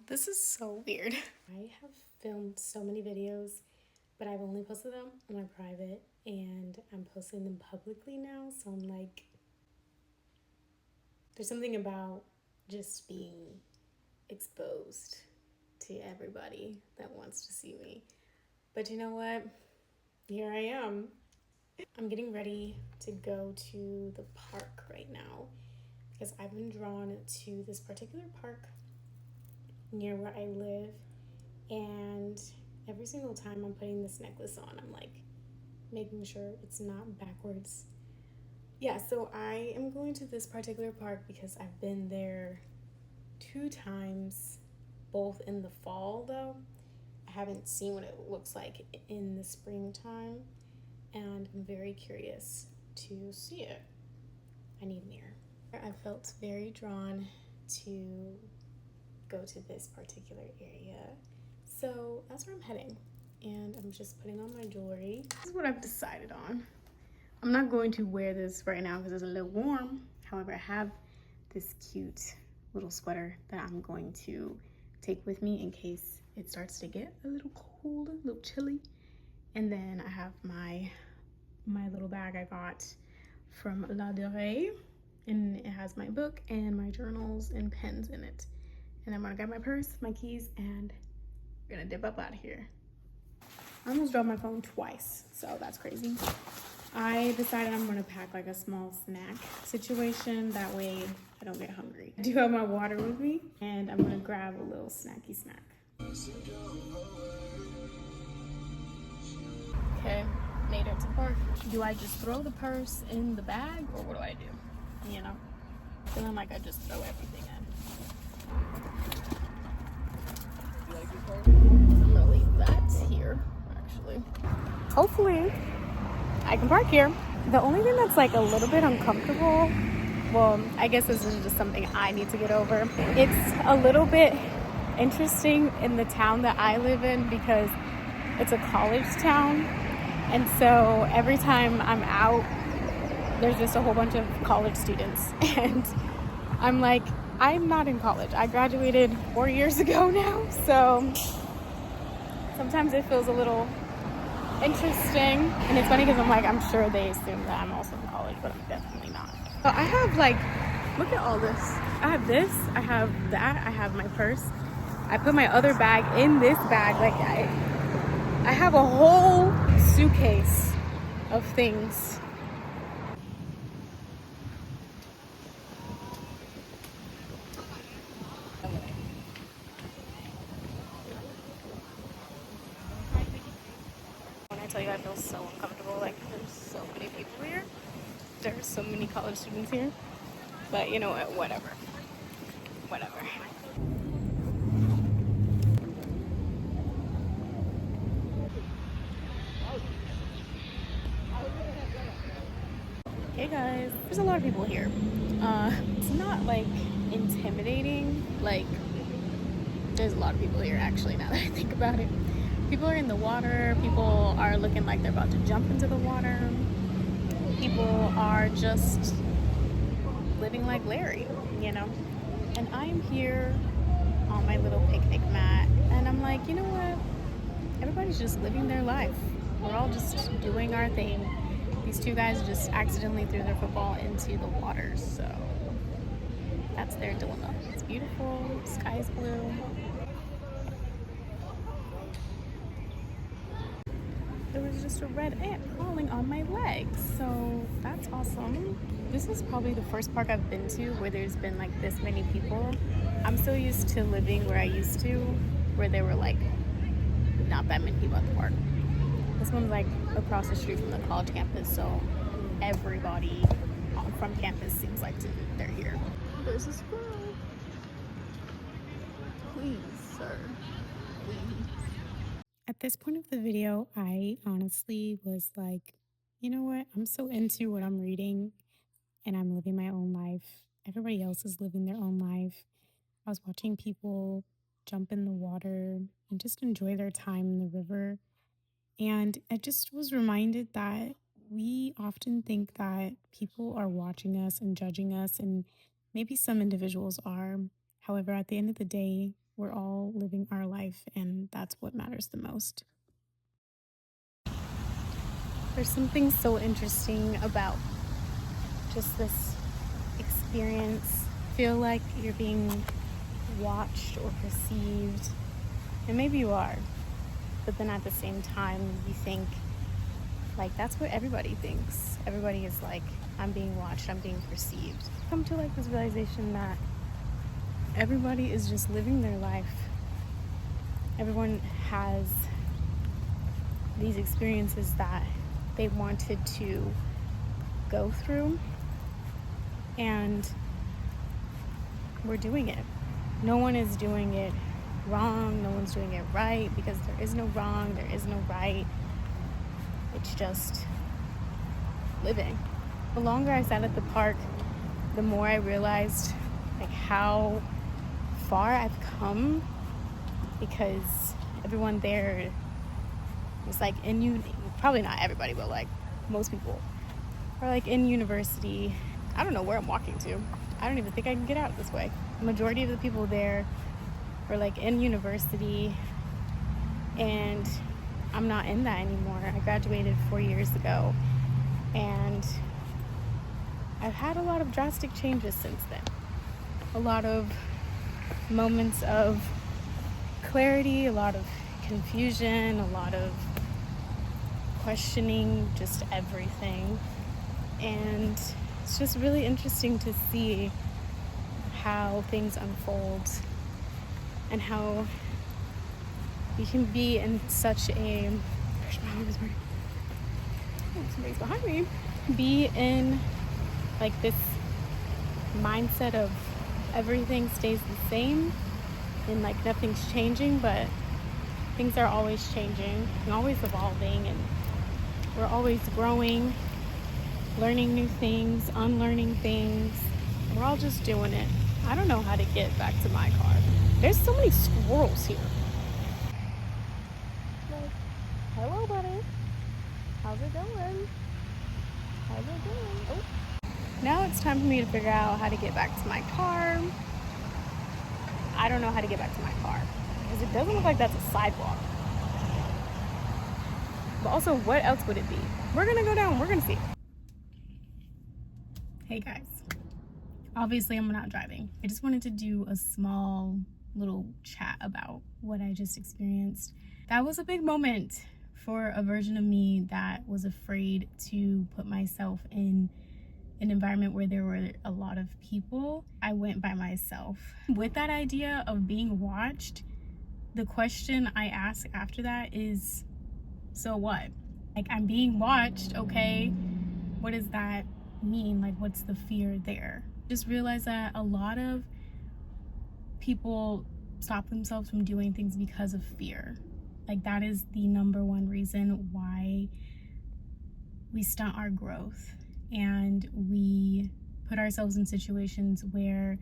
This is so weird. I have filmed so many videos, but I've only posted them on my private, and I'm posting them publicly now, so I'm like, there's something about just being exposed to everybody that wants to see me. But you know what? Here I am. I'm getting ready to go to the park right now because I've been drawn to this particular park near where I live, and every single time I'm putting this necklace on, I'm like making sure it's not backwards. Yeah, so I am going to this particular park because I've been there 2 times, both in the fall though. I haven't seen what it looks like in the springtime, and I'm very curious to see it. I need a mirror. I felt very drawn to go to this particular area, so that's where I'm heading, and I'm just putting on my jewelry. This is what I've decided on. I'm not going to wear this right now because it's a little warm. However, I have this cute little sweater that I'm going to take with me in case it starts to get a little cold, a little chilly. And then I have my little bag I got from La Durée, and it has my book and my journals and pens in it. And I'm gonna grab my purse, my keys, and we're gonna dip up out of here. I almost dropped my phone twice, so that's crazy. I decided I'm gonna pack like a small snack situation, that way I don't get hungry. I do have my water with me, and I'm gonna grab a little snacky snack. Okay, made it to park. Do I just throw the purse in the bag, or what do I do? You know, feeling like I just throw everything in. I'm gonna leave that here, actually. Hopefully, I can park here. The only thing that's like a little bit uncomfortable, well, I guess this is just something I need to get over. It's a little bit interesting in the town that I live in because it's a college town. And so every time I'm out, there's just a whole bunch of college students. And I'm like, I'm not in college. I graduated 4 years ago now. So sometimes it feels a little interesting. And it's funny because I'm like, I'm sure they assume that I'm also in college, but I'm definitely not. So I have like, look at all this. I have this, I have that, I have my purse. I put my other bag in this bag. Like I have a whole suitcase of things. When I tell you I feel so uncomfortable, like there's so many people here. There's so many college students here. But you know what, whatever. Whatever. Hey guys, there's a lot of people here. It's not like intimidating, like there's a lot of people here actually now that I think about it. People are in the water, people are looking like they're about to jump into the water. People are just living like Larry, you know? And I'm here on my little picnic mat, and I'm like, you know what? Everybody's just living their life. We're all just doing our thing. These 2 guys just accidentally threw their football into the water, so that's their dilemma. It's beautiful, sky's blue. There was just a red ant crawling on my legs, so that's awesome. This is probably the first park I've been to where there's been like this many people. I'm so used to living where I used to, where there were like not that many people at the park. This one's like across the street from the college campus, so everybody from campus seems like they're here. There's a squirrel. Please, sir. Please. At this point of the video, I honestly was like, you know what? I'm so into what I'm reading and I'm living my own life. Everybody else is living their own life. I was watching people jump in the water and just enjoy their time in the river. And I just was reminded that we often think that people are watching us and judging us, and maybe some individuals are. However, at the end of the day, we're all living our life, and that's what matters the most. There's something so interesting about just this experience. Feel like you're being watched or perceived, and maybe you are, but then at the same time, you think, like, that's what everybody thinks. Everybody is like, I'm being watched, I'm being perceived. Come to like this realization that everybody is just living their life. Everyone has these experiences that they wanted to go through, and we're doing it. No one is doing it wrong, no one's doing it right, because there is no wrong, there is no right. It's just living. The longer I sat at the park, the more I realized like how far I've come, because everyone there was like probably not everybody, but like most people are like in university. I don't know where I'm walking to. I don't even think I can get out this way. The majority of the people there were like in university, and I'm not in that anymore. I graduated 4 years ago, and I've had a lot of drastic changes since then. A lot of moments of clarity, a lot of confusion, a lot of questioning just everything. And it's just really interesting to see how things unfold and how you can be in such a, somebody's behind me, be in like this mindset of everything stays the same and like nothing's changing, but things are always changing and always evolving, and we're always growing, learning new things, unlearning things. We're all just doing it. I don't know how to get back to my car. There's so many squirrels here. Like, hello, buddy. How's it going? How's it going? Oh. Now it's time for me to figure out how to get back to my car. I don't know how to get back to my car because it doesn't look like that's a sidewalk. But also, what else would it be? We're gonna go down, we're gonna see. Hey guys, obviously I'm not driving. I just wanted to do a small little chat about what I just experienced. That was a big moment for a version of me that was afraid to put myself in an environment where there were a lot of people. I went by myself. With that idea of being watched, the question I ask after that is, so what? Like, I'm being watched, okay? What does that mean? Like, what's the fear there? Just realize that a lot of people stop themselves from doing things because of fear. Like, that is the number one reason why we stunt our growth, and we put ourselves in situations where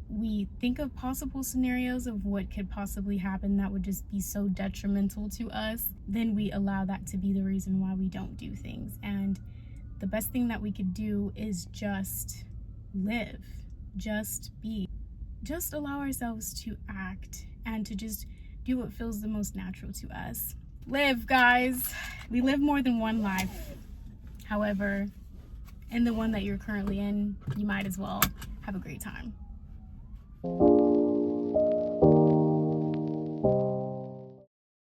we think of possible scenarios of what could possibly happen that would just be so detrimental to us. Then we allow that to be the reason why we don't do things. And the best thing that we could do is just live, just be, just allow ourselves to act and to just do what feels the most natural to us. Live, guys. We live more than one life. However, in the one that you're currently in, you might as well have a great time.